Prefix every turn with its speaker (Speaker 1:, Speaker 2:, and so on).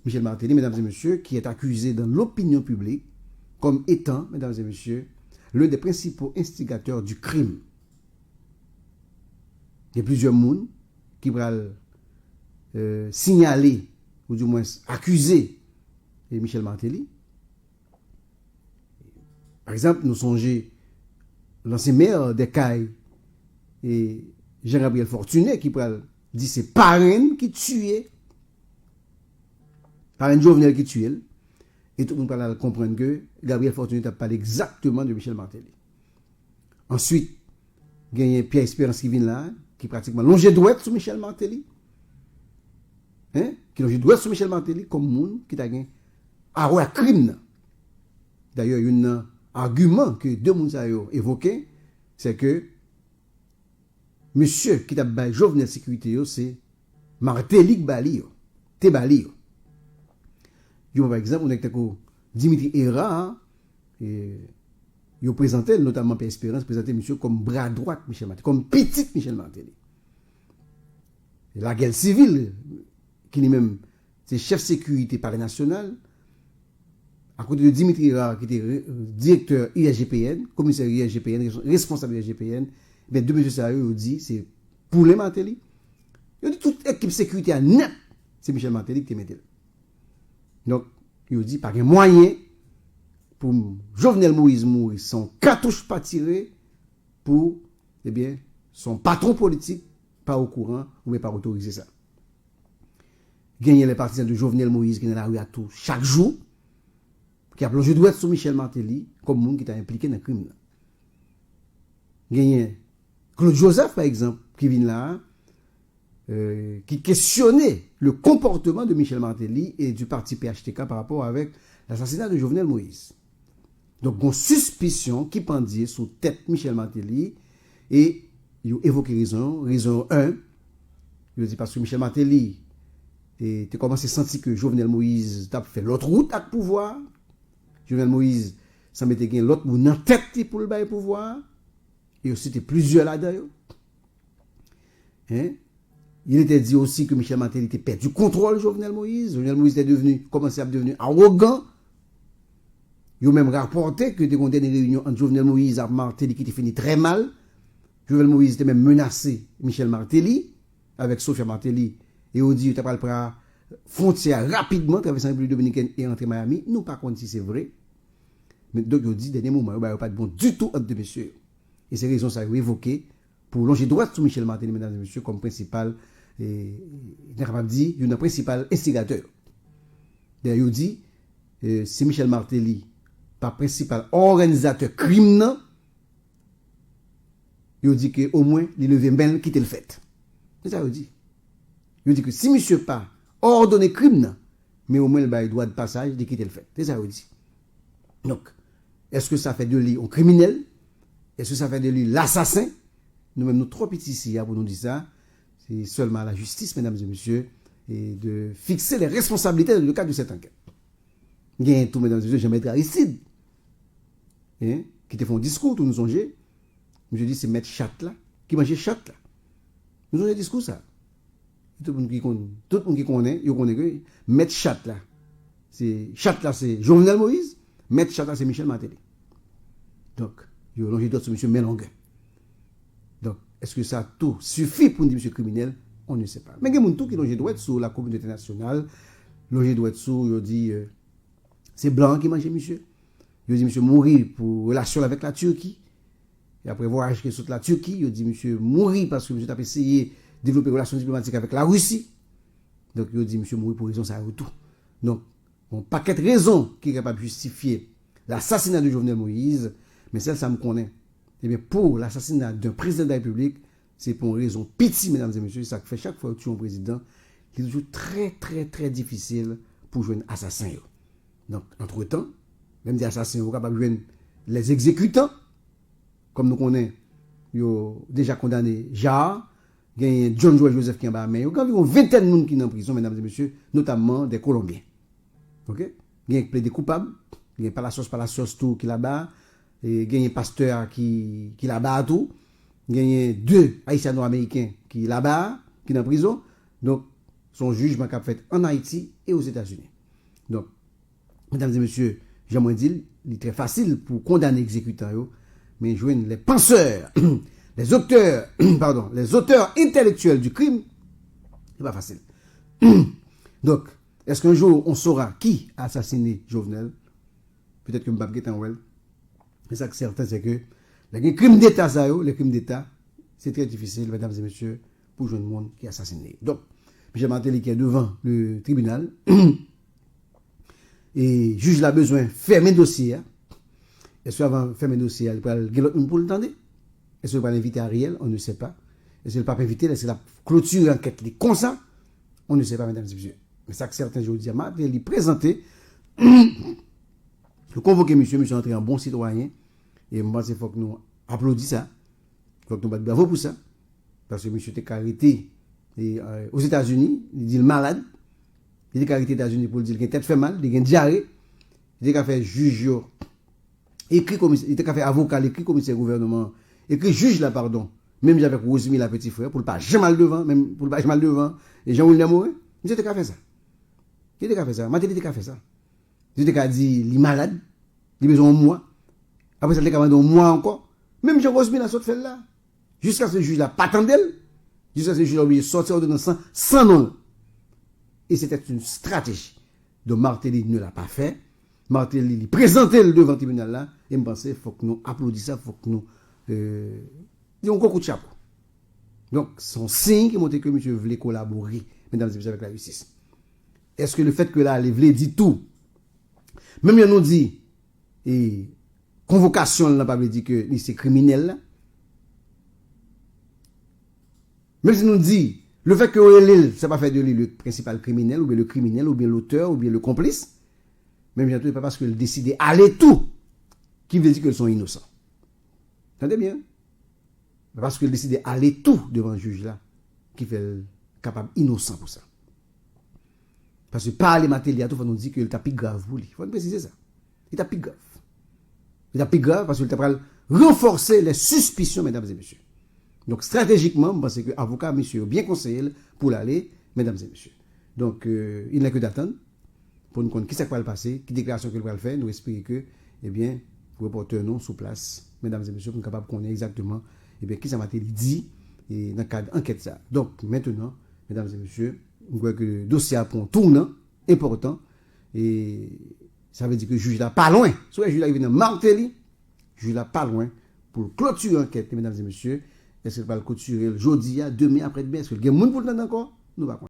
Speaker 1: Michel Martelly, mesdames et messieurs, qui est accusé dans l'opinion publique comme étant, mesdames et messieurs, l'un des principaux instigateurs du crime. Il y a plusieurs personnes qui vont signaler, ou du moins accuser Michel Martelly. Par exemple, nous songeons l'ancien maire des Cailles et Jean-Gabriel Fortuné qui pourrait dire c'est parrain qui tuait, parrain Jovenel qui tuait. Et tout le monde va comprendre que Gabriel Fortuné a parlé exactement de Michel Martelly. Ensuite, il y a Pierre Espérance qui vient là, qui pratiquement longe droite sur Michel Martelly. Hein? Qui longe droite sur Michel Martelly comme monde qui a gagné à crime. D'ailleurs, il y a un argument que deux personnes ont évoqué, c'est que monsieur qui a baillé Jovenel sécurité, c'est Martelly qui bali, te bali. Par exemple, on a Dimitri Héra, il présentait, notamment Pierre Espérance, présentait monsieur comme bras droit de Michel Martelly, comme petit Michel Martelly. Et la guerre civile, qui lui-même, c'est chef sécurité palais national, à côté de Dimitri Héra, qui était directeur ISGPN, commissaire ISGPN, responsable ISGPN, ben deux messieurs sérieux ont dit, c'est pour les Martelly. Ils ont dit, toute équipe sécurité à net, c'est Michel Martelly qui te mettait. Donc, ils ont dit, par un moyen, pour Jovenel Moïse mourir, son cartouche pas tiré pour, eh bien, son patron politique, pas au courant, ou bien pas autoriser ça. Gagner les partisans de Jovenel Moïse qui est dans la rue à tout chaque jour, qui a plongé droit sur Michel Martelly, comme monde qui est impliqué dans le crime. Gagner Claude Joseph, par exemple, qui vient là, qui questionnait le comportement de Michel Martelly et du parti PHTK par rapport avec l'assassinat de Jovenel Moïse. Donc, une suspicion qui pendait sous tête Michel Martelly et il a évoqué raison 1. Il a dit parce que Michel Martelly tu commencé à sentir que Jovenel Moïse a fait l'autre route à pouvoir. Jovenel Moïse, ça mettait gain l'autre moun en tête pour le bail pouvoir. Et aussi, c'était plusieurs là-dedans. Hein? Il était dit aussi que Michel Martelly était perdu du contrôle de Jovenel Moïse. Jovenel Moïse était commencé à devenir arrogant. Il a même rapporté que des dernières réunions entre Jovenel Moïse et Martelly qui était fini très mal. Jovenel Moïse était même menacé Michel Martelly avec Sophia Martelly. Et on dit, tu as pas frontière rapidement, traversant la République dominicaine et entrer Miami. Nous, par contre, si c'est vrai. Mais donc, on dit, dernier moment, il n'y a pas de bon du tout entre deux messieurs. Et ces raisons, ça a évoqué pour longer droite sur Michel Martelly, mesdames et messieurs, comme principal, il y a un principal instigateur. D'ailleurs, il dit, c'est Michel Martelly, pas principal organisateur criminel, il dit qu'au moins, il levé bien quitter le fait. C'est ça, il dit. Il dit que si monsieur pas ordonné crime, mais au moins il a le droit de passage de quitter le fait. C'est ça, il dit. Donc, est-ce que ça fait de lui un criminel? Est-ce que ça fait de lui l'assassin? Nous-mêmes, nous trop petits ici pour nous dire ça. C'est seulement à la justice, mesdames et messieurs, et de fixer les responsabilités dans le cadre de cette enquête. Il y a tout, mesdames et messieurs, Jean-Maître Aristide, qui te font un discours, tout nous songez. Je dis, c'est Maître Chat là, qui mange chat là. Nous avons un discours ça. Tout le monde qui connaît, il connaît que Maître Chat là. Chat là, c'est Jovenel Moïse. Maître Chat là, c'est Michel Martelly. Donc, il y a l'enjeu d'autres sur M. Mélanguin. Donc, est-ce que ça tout suffit pour dire monsieur criminel? On ne sait pas. Mais il y a des gens qui l'enjeu doit être sur la communauté nationale. L'enjeu doit être sur, il dit, c'est blanc qui mange monsieur. Il dit monsieur mourir pour relation avec la Turquie. Et après voyage qui est sur la Turquie, il dit monsieur mourir parce que monsieur a essayé de développer des relations diplomatiques avec la Russie. Donc il dit monsieur mourir pour raison ça tout. Donc un paquet de raisons qui est capable de justifier l'assassinat de Jovenel Moïse, mais celle ça me connaît. Et bien pour l'assassinat d'un président de la République, c'est pour une raison petite, mesdames et messieurs, ça fait chaque fois que tu es un président, c'est toujours très très très difficile pour jouer un assassin. Donc entre-temps, même des assassins sont capables de jouer les exécutants. Comme nous connaissons, ils ont déjà condamné Jarre, John Joel Joseph qui est en bas, mais il y a environ 20 de personnes qui sont en prison, mesdames et messieurs, notamment des Colombiens. Ok? Il y a des coupables, il y a Palacios tout qui est là-bas, il y a un pasteur qui est là-bas tout, il y a 2 Haïtiano-Américains qui sont là-bas, qui sont en prison. Donc, son jugement qu'a fait en Haïti et aux États-Unis. Donc, mesdames et messieurs, j'aimerais dire, il est très facile pour condamner l'exécutant, mais joindre les penseurs, les auteurs, pardon, les auteurs intellectuels du crime, c'est pas facile. Donc, est-ce qu'un jour on saura qui a assassiné Jovenel? Peut-être que Mbappé est en well. Mais ça que c'est certain, c'est que les crimes d'État, les crimes d'État, c'est très difficile, mesdames et messieurs, pour jouer le monde qui a assassiné. Donc, Michel Martelly qui est devant le tribunal, et le juge a besoin de fermer le dossier. Est-ce qu'avant de fermer le dossier, il va l'autre monde pour le tendre? Est-ce qu'il va l'inviter à Ariel? On ne sait pas. Est-ce qu'il ne va pas inviter? Est-ce qu'il va clôturer l'enquête comme ça? On ne sait pas, mesdames et messieurs. Mais ça que certains jours disent, il présenté, je convoquer monsieur entré en bon citoyen, et moi, il faut que nous applaudissions ça. Il faut que nous battions bravo pour ça. Parce que monsieur était arrêté aux États-Unis, il dit le malade. Il était arrêté aux États-Unis pour dire qu'il a tête fait mal, il a une diarrhée. Il était fait juge, écrit commissaire, il était fait avocat, écrit commissaire gouvernement, écrit juge là, pardon. Même avec Rosemi, la petit frère, pour ne pas jamais mal devant, même pour ne pas jamais mal devant, et Jean-William Morin, il était fait ça. Il était fait ça. Matéli était fait ça. Il était dit, il est malade, il a besoin de moi. Après ça, il a besoin de moi encore. Même Jean-Rosemi a sorti fait là. Jusqu'à ce juge-là, pas tant d'elle. Jusqu'à ce juge-là, il est sorti sans nom. Et c'était une stratégie. Donc Martelly ne l'a pas fait. Martelly il présentait le devant le tribunal là. Et je pensais, il faut que nous applaudissions, il faut que nous disons un coup de chapeau. Donc, son signe qui montre que monsieur voulait collaborer, mesdames et messieurs, avec la justice. Est-ce que le fait que là, les voulait dit tout, même il nous dit, et convocation, n'a pas dit que c'est criminel là. Même si nous dit, le fait que l'île, ça pas fait de lui le principal criminel, ou bien le criminel, ou bien l'auteur, ou bien le complice, même bientôt, pas parce qu'il décide d'aller tout, qui veut dire qu'ils sont innocents. Entendez bien? Parce qu'il décide d'aller tout devant le juge là, qui fait capable innocent pour ça. Parce que par les matériels, il faut nous dire qu'il est plus grave pour lui. Il faut préciser ça. Il est plus grave. Il est plus grave parce qu'il est renforcer les suspicions, mesdames et messieurs. Donc, stratégiquement, je pense que l'avocat, monsieur, bien conseillé pour l'aller, mesdames et messieurs. Donc, il n'a que d'attendre pour nous connaître qui ça va le passer, qui déclaration qu'il va le faire, nous espérons que, eh bien, le reporter non sous place, mesdames et messieurs, pour nous capables de connaître exactement, eh bien, qui ça m'a dit, et dans le cadre d'enquête ça. Donc, maintenant, mesdames et messieurs, nous voyons que le dossier prend un tournant important, et ça veut dire que le juge là pas loin, soit le juge là, il vient de Martelly, le juge là pas loin, pour clôturer l'enquête, mesdames et messieurs. Est-ce qu'il va le clôturer le jeudi, demain, après-demain? Est-ce qu'il y a quelqu'un pour le temps encore? Nous ne